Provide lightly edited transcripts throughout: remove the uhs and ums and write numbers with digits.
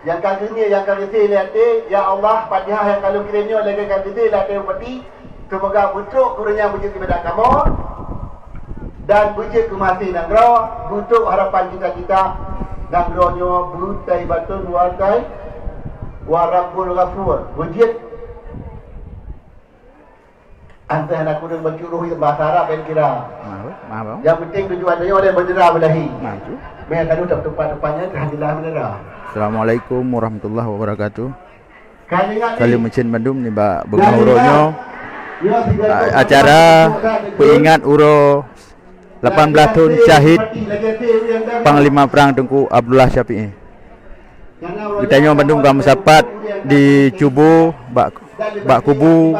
Yang kaganya yang kagisi lihat ya Allah Fatihah yang kalau kiranya lagi kagisi lihat peti semoga butuk kurangnya bujur kepada kamu dan bujur kemasi nanggro butuk harapan kita dan rohnya butai batun wargai warabbul ghafur bujur antara nak kurang bercuruh itu bahasa Arab yang kira maaf yang penting tujuannya oleh bendera belahi maju mereka kalau tempat-tempatnya terhadilah bendera. Assalamualaikum warahmatullahi wabarakatuh. Kali Mesin Bandung ni ba bengoronyo acara pengingat uro 18 tahun syahid Panglima Perang Tengku Abdullah Syafi'i. Kita nyo Bandung kamu sapat di Cubu bak kubu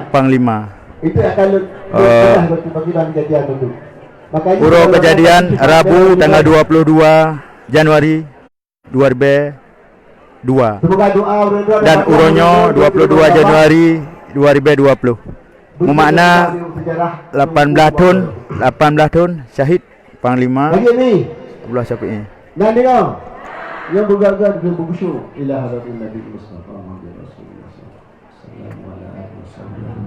Panglima. Itu akan uro kejadian Rabu tanggal 22 Januari 2002 dan uronyo 22 Januari 2020 memakna 18 tahun syahid Panglima Abdullah Syafi'i. Dan dengar yang bergagal dengan berkusyuk ila hadapan Nabi Mustafa Muhammad Rasulullah sallallahu alaihi wasallam.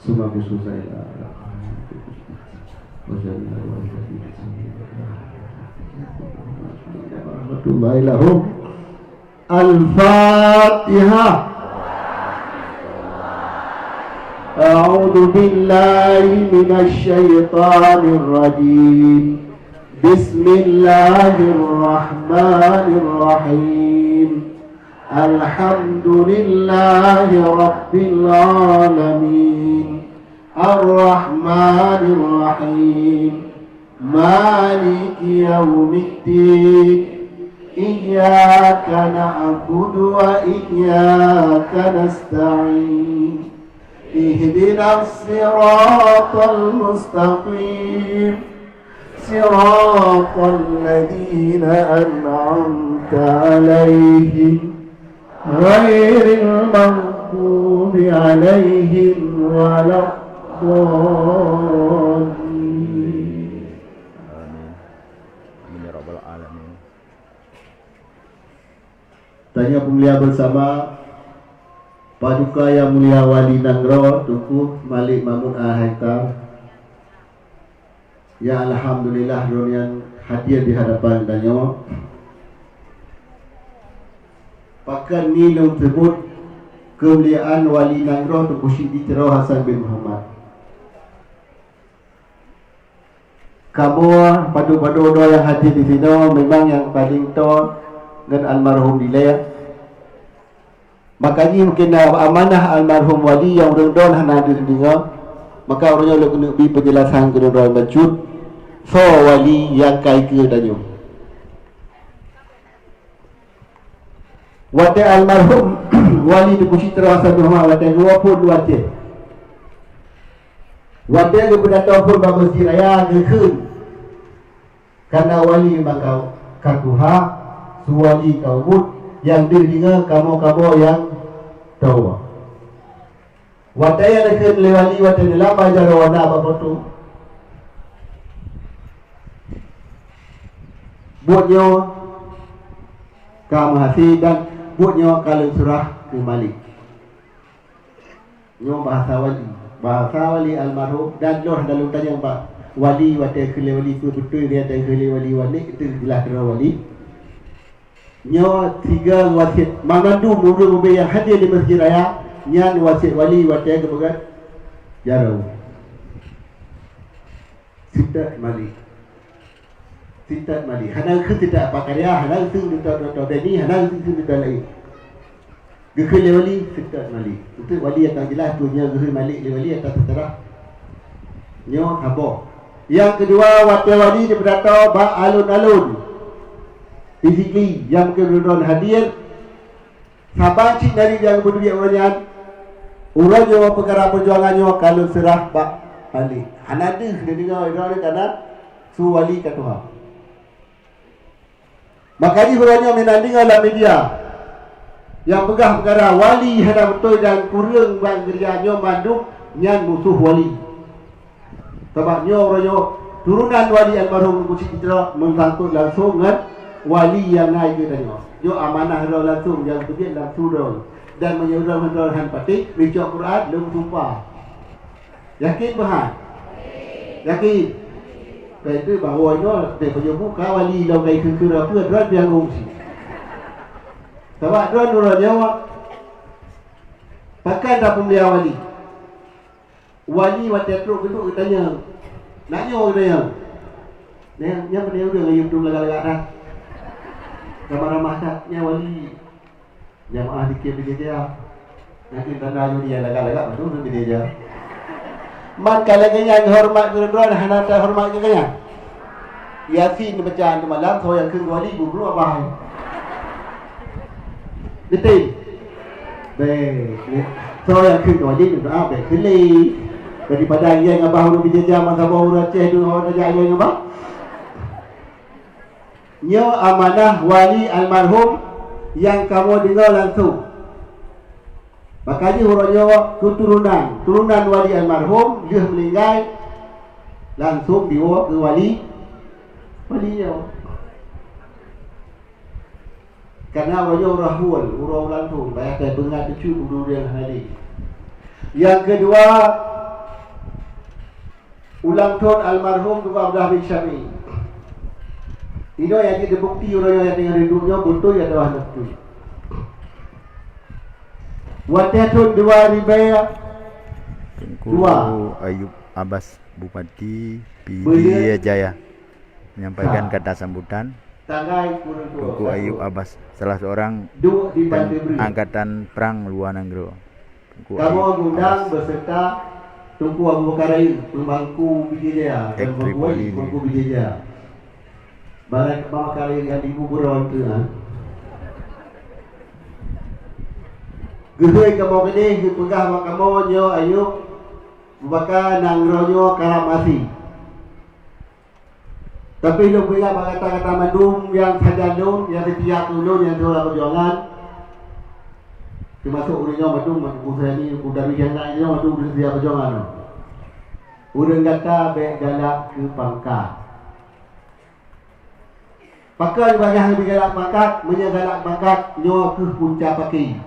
Semua khusus ila warahmatullahi lahum. Al-Fatihah. A'udzu billahi minasy syaithanir rajim. Bismillahirrahmanirrahim. Alhamdulillahi rabbil alamin. Ar-Rahmanir Rahim. Maliki yaumiddin. Iyyaka na'budu wa iyyaka nasta'in. Ihdinas siratal mustaqim. Siratal ladzina an'amta 'alaihim ghairil maghdubi 'alaihim waladdallin. Amin ya rabbal alamin. Tanya pemulia bersama Paduka Yang Mulia Wali Nanggro Tukuh Malik Mahmud Al-Haitam yang alhamdulillah yang hadir di hadapan danyo. Pakan ni yang tersebut kemuliaan Wali Nanggro Tukuh Syidi Terau Hasan bin Muhammad. Kamu padu-padu doa yang hadir di sini memang yang paling tua dengan almarhum Dilaya. Makanya mungkin amanah almarhum Wali yang orang-orang hana hadir dengar. Maka orangnya boleh kena beri penjelasan ke orang bacud. So Wali yang kai ke danyo. Wate almarhum Wali Tukuh Citra Hasan bin Muhammad wate 22 tahun. Wate kepada tahun bagus diraya ngekun. Karena Wali bakau kakuha suwali kaumut yang diringa kamu-kamu yang tahu. Wataya nak lewali wataya lama jara wana apa tu. Buatnya kamu hasil dan buatnya kalau surah ke Malik. Nyo bahasa wali almarhum dan loh dalam tanya Pak. Wali wataya ke lewali tu betul dia ada ke lewali itu jelas kena wali. Nyo 3 wasiat mengandung murid-murid yang hadir di Masjid Raya. Nyan wasiat wali wataya kebagat jarau. Sitat Malik. Hana ke tidak pakarya, hana ke tidak beni, hana ke tidak lain. Gekhil wali sitat Malik. Itu wali yang tak jelas punya gekhil Malik wali yang tak terserah. Nyo habo. Yang kedua wataya wali daripada ba alun-alun. Physically yang kedua hadir sahabat cik dari yang berdua orangnya orangnya perkara perjuangannya kalau serah Pak Malik hanada dia dengar orang karena su wali kat Tuhan. Makanya orangnya menanding dalam media yang pegah perkara wali hana betul dan kurang bang gerianya manduk nyan musuh wali. Sebabnya orangnya turunan wali almarhum Tukuh Citra mensangkut langsung dengan wali yang naik ke tengok. Yo amanah roh langsung yang pergi langsung roh. Dan menyuruh han patik, baca Quran, lu sumpah. Yakin bahan? Yakin? Itu bahawa dia punya buka wali lau kai ke apa dron yang ngungsi. Sebab dron orang Jawa pakai tak pembelian wali. Wali waktu teruk gitu tanya. Nak nyawa dia. Nya pada udah ngayup tu lagak-lagak dah. Ramah-ramah tak nya wali. Jamaah dikir dia. Nanti tanda dia lagak-lagak betul tu dia. Man kalau kanya hormat dron hana tak hormat ke kanya. Yasin bacaan tu malam so yang ke 2000 belum apa. Betul. Baik. So yang ke 2000 tu apa? Keli. Daripada yang abah huru bijajah masa bahu Aceh tu orang tajak yang abah. Nyo amanah wali almarhum yang kamu dengar langsung. Makanya hurufnya turunan wali almarhum dia meninggal langsung dibawa ke walinya. Karena hurufnya huruf langsung bayar bengat cucu dulu yang hari. Yang kedua ulang tahun almarhum Tuan Abdullah bin Syami. Ini yang kita bukti orang yang tinggal di dunia betul yang adalah betul. Waktu tahun 2002 Ayub Abbas Bupati Pidijaya Jaya menyampaikan kata sambutan. Tunku Ayub Abbas salah seorang angkatan perang luar negeri. Kamu undang beserta Tunku Abu Bakar pemangku Pidijaya dan pemangku Pidijaya. Barang kali yang dikubur orang tu Gehoi kamu gede, pegah kamu nyo Ayub Bubaka nangronyo karamasi. Tapi lu punya kata-kata mandum yang sajalun, yang setiap ulun yang doa perjuangan. Termasuk urunyo mandum usai ni dari yang lainnya mandum setiap perjuangan. Urun kata baik galak ke pangkat. Pakai banyak lebih galak pangkat, menyegalak pangkat nyo ke puncak paki.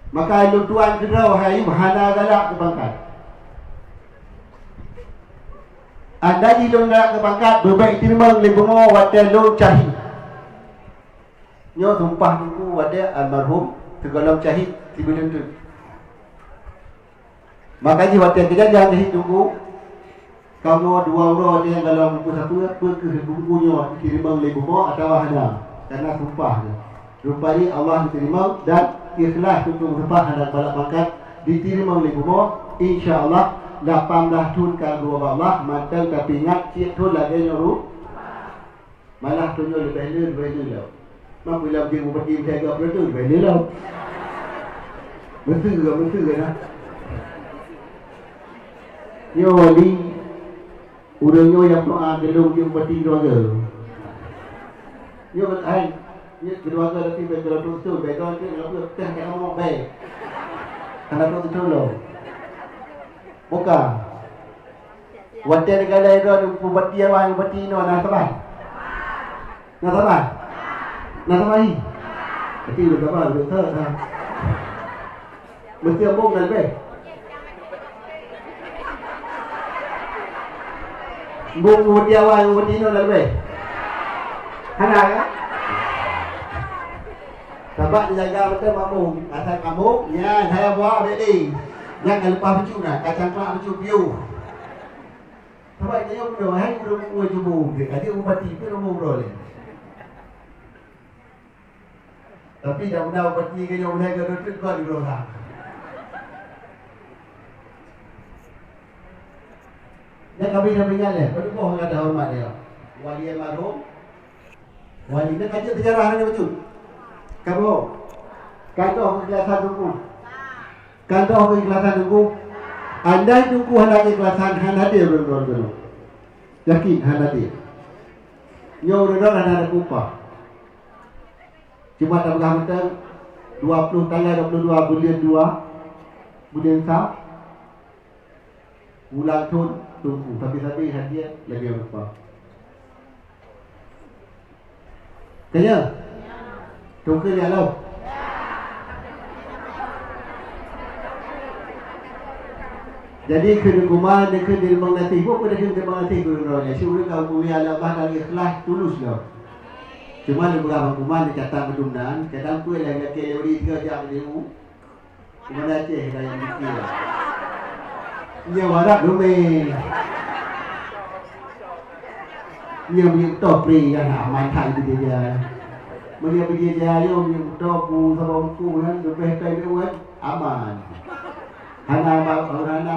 Maka lu tuan kedau hai bahana galak ke pangkat. Anda di lu galak ke pangkat berbaik terima lebongo wate lu cahid. Nyo sumpah niku wate almarhum segala cahid sebelum tu. Maka ji wate kejadian cahid tunggu kamu dua orang yang dalam buku satu apa ke bukunya diterima oleh buku atau ada karena sumpah dia. Rupanya Allah diterima dan ikhlas untuk sumpah dan balak pangkat diterima oleh buku. InsyaAllah 18 tahun kalau Allah mantel tapi ingat cik tu lagi nyoru malah tu nyoru lebih lah. Mak bila dia bupati saya agak betul lebih lah. Betul ke nak? Yo wali urangnya yang doa gelung yang bupati keluarga. Yo betul. Ni keluarga tapi betul betul background dia apa teh kamu mau baik. Kalau tu lo. Bukan. Waktu negara itu bupati awak bupati no nak sabar. Nak sabar. Nak sabar. Tapi lu sabar betul dah. Mesti abang nak baik. Bung dia awal budi no lebih. Hana ya? Sebab jaga betul kamu. Asal kamu, ya saya buat ready. Jangan lupa baju nak, kacang kelak baju view. Sebab dia udah hai udah cubu. Dia ubati pun umur boleh. Tapi dah ubati ke yang udah ke tu kau di bawah. Dan kami dah ingat le, pada kau ada hormat dia. Wali almarhum. Wali nak kaji sejarah ni betul. Kamu kantor keikhlasan tunggu. Kantor keikhlasan tunggu. Andai tunggu hendak keikhlasan hadir betul-betul. Yakin hadir. Nyo redor ada upah. Cuma tak betul 20 tanggal 22 bulan 2 bulan Sab. Ulang tahun tunggu tapi hadiah lagi apa? Kaya? Tunggu dia lo. Jadi kena kuman, dia kena memang nanti. Buat pada kena memang nanti guru-gurunya. Syurga kau mulia Allah dari ikhlas tulus lo. Cuma dia berapa kuman dia kata kedumnan. Kata aku yang lelaki lewari 3 jam dia. Kemudian Aceh dah yang mikir. Dia warak domeh. Dia punya topri kan aman tak itu dia. Dia pergi dia dia punya topu sama buku kan lebih baik dia buat aman. Hana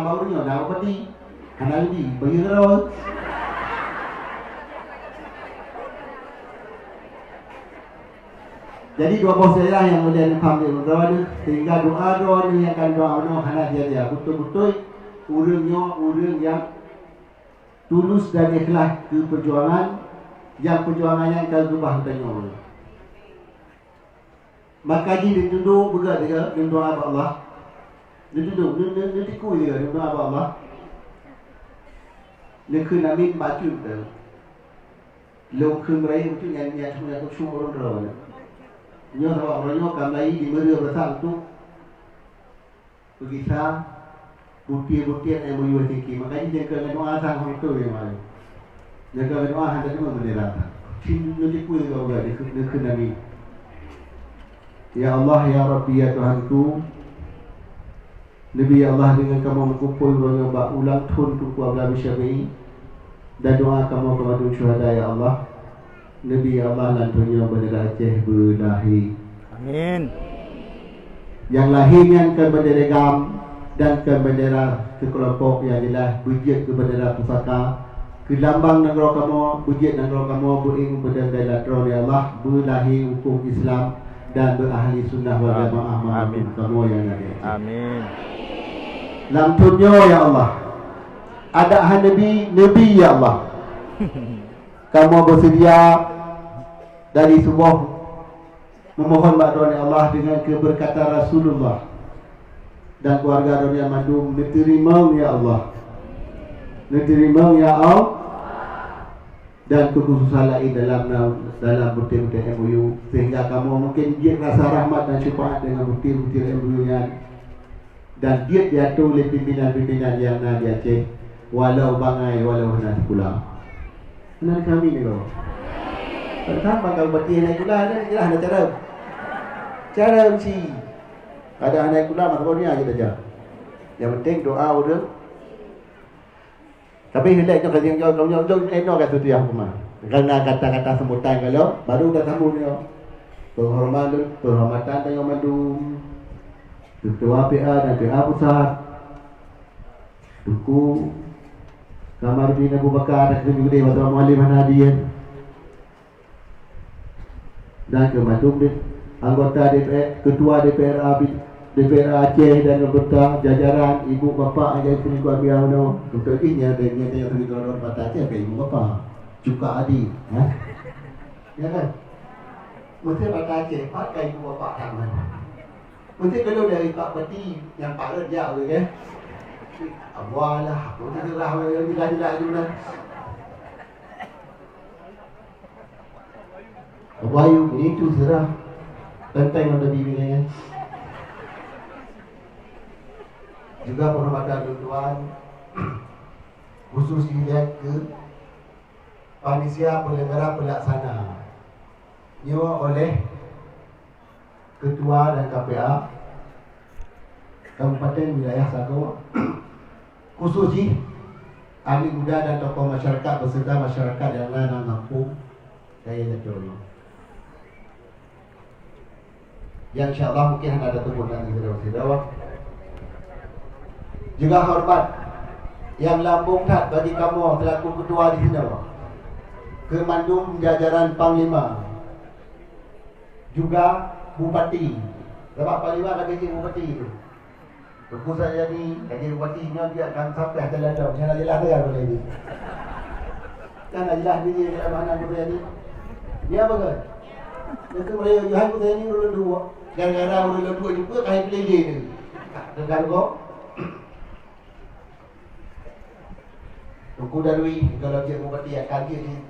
barunya dah peti. Hana lebih bagi terus. Jadi dua bos saya yang kemudian kami berdoa ni, sehingga doa ni akan doa hana dia betul-betul urang yang tulus dan ikhlas ke perjuangan yang perjuangannya akan berubah tanya. Maka dia tunduk begat dia doa kepada Allah. Dia tunduk, dia tiku dia doa kepada Allah. Dia kena min baca tu. Lo kemrai tu yang cuma aku cuma orang. Nyo sama orangnya kamai di media besar tu berkisah bukti-bukti yang boleh tinggi. Makanya dia kena doa sang itu yang mana. Dia kena doa hanya cuma bendera. Cinta nanti pun kau gak dia kena ni. Ya Allah ya Rabbi ya Tuhanku. Nabi Allah dengan kamu mengumpul banyak ulang tahun tu Abu Syafi'i dan doa kamu kepada syuhada ya Allah. Nabi Allah lantunya bendera Aceh berlahir. Amin. Yang lahirnya ke bendera Gam dan ke bendera kelompok yang jelas bujit ke bendera pusaka ke lambang negara kamu bujit negara kamu bering bendera Latron ya Allah berlahir hukum Islam dan berahli sunnah wal jamaah. Amin. Kamu yang ada. Amin. Lantunya ya Allah. Ada Nabi ya Allah. Kamu bersedia dari sebuah memohon bantuan Allah dengan keberkatan Rasulullah dan keluarga dunia mandum diterima ya Allah, diterima ya Allah, dan kekhususan lain dalam bukti-bukti MOU sehingga kamu mungkin dia rasa rahmat dan syafaat dengan bukti-bukti MOU-nya dan dia diatur oleh pimpinan-pimpinan yang ada di Aceh walau bangai walau nanti pula. Benar kami ni loh. Pertama kalau berarti naik gula ada cara mesti ada naik gula maka ni aja saja. Yang penting doa udah. Tapi hendak kita yang jauh eno kata tu yang kuma. Kerana kata-kata sebutan kalau baru dah sambung dia. Penghormatan tayang mandum. Ketua PA dan PA pusat. Duku Kamar bin Abu Bakar dan Gede Wasra Muallim Hadian dan kemadum anggota DPR, ketua DPR Aceh dan anggota jajaran ibu bapa ajar sini gua biarno untuk ini ada yang tadi orang Batak Aceh ibu bapa juga adi ya kan mesti Batak Aceh pakai ibu bapa tangan mesti kalau dari Pak Peti yang Pak Raja tu kan awalah, aku tak gerah lagi jelas dulu dah. Awayu ini tu serah tentang ada bimbingannya. Juga penghormatan tuan khusus dilihat ke panitia penyelenggara pelaksana nyewa oleh ketua dan KPA Kabupaten Wilayah Sarawak khususnya ahli muda dan tokoh masyarakat beserta masyarakat yang lain yang mampu daya lecuri. Yang insyaAllah mungkin ada temu nanti saudara-saudara. Juga hormat yang lambung tat bagi kamu selaku ketua di sini, Kemandung jajaran Panglima, juga Bupati. Sebab Panglima dah gaji Bupati itu. Buku saya ni, kaji bupatinya dia akan sampai ke ladang. Saya nak jelas kan boleh ni. Kan nak jelas ni dia mana buku saya ni. Dia apa kan? Dia tu boleh jual buku saya ni ulang dua. Gara-gara ulang dua juga kahit pelili ni. Dengar kau? Buku darui, kalau dia bupati akan dia